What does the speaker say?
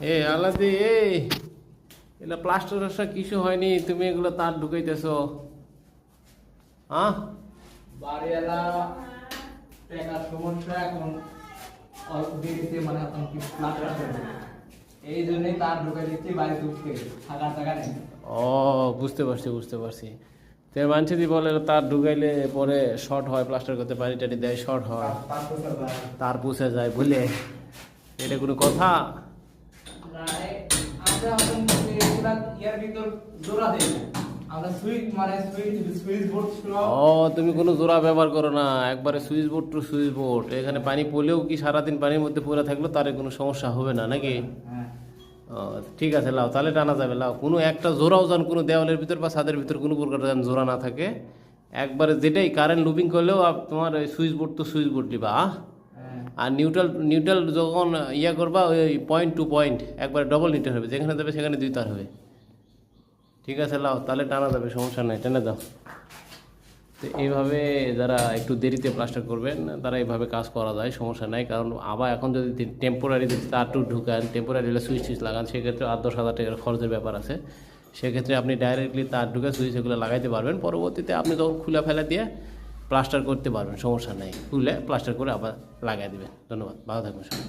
এ আলাদি এই এটা প্লাস্টার কিছু হয়নি, তুমি এগুলো তার ঢুকাইতেছো? হ্যাঁ, বাড়িওয়ালা টাকার সমস্যা এখন অল্প দিতে মানে এখন কি প্লাস্টার করবে, এই জন্যই তার ঢুকে দিচ্ছি বাড়িতে উঠতে, থাকার জায়গা নেই। ও বুঝতে পারছি বুঝতে পারছি। তো মানুষ যদি বলে তার ঢুকাইলে পরে শর্ট হয়, প্লাস্টার করতে পানি টানি দেয় শর্ট হয়, তার পুষে যায় বলে এটা কোনো কথা? আমরা এখন ইয়ার ভিতর জোড়া দেই না, আমরা সুইচ মানে সুইচ বোর্ড। ও তুমি কোনো জোড়া ব্যবহার করো না, একবারে switch board to switch board. এখানে পানি পড়লেও কি সারাদিন পানির মধ্যে পড়ে থাকলেও তার কোনো সমস্যা হবে না নাকি? হ্যাঁ, ও ঠিক আছে, লাও তাহলে টানা যাবে। লাও কোনো একটা জোড়াও যেন কোনো দেওয়ালের ভিতর বা ছাদের ভিতর কোনো প্রকার যেন জোড়া না থাকে। একবারে যেটাই কারেন্ট লুপিং করলেও তোমার ওই সুইচ বোর্ড তো সুইচ বোর্ড দিবা। হ্যাঁ। আর নিউট্রাল নিউট্রাল যখন ইয়া করবা ওই পয়েন্ট টু পয়েন্ট একবারে ডবল নিতে হবে, যেখানে দেবে সেখানে দুই তার হবে। ঠিক আছে, লাও তাহলে টানা যাবে, সমস্যা নাই, টেনে দাও। তো এইভাবে যারা একটু দেরিতে প্লাস্টার করবেন তারা এইভাবে কাজ করা যায়, সমস্যা নাই। কারণ আবার এখন যদি টেম্পোরারি তার টু ঢুকান, টেম্পোরারি সুইচ সুইচ লাগান, সেক্ষেত্রে 8-10 হাজার টাকার খরচের ব্যাপার আছে। সেক্ষেত্রে আপনি ডাইরেক্টলি তার ঢুকে সুইচ এগুলো লাগাইতে পারবেন। পরবর্তীতে আপনি তখন খুলে ফেলে দিয়ে প্লাস্টার করতে পারবেন, সমস্যা নেই। খুলে প্লাস্টার করে আবার লাগাই দেবেন। ধন্যবাদ, ভালো থাকবেন সবাই।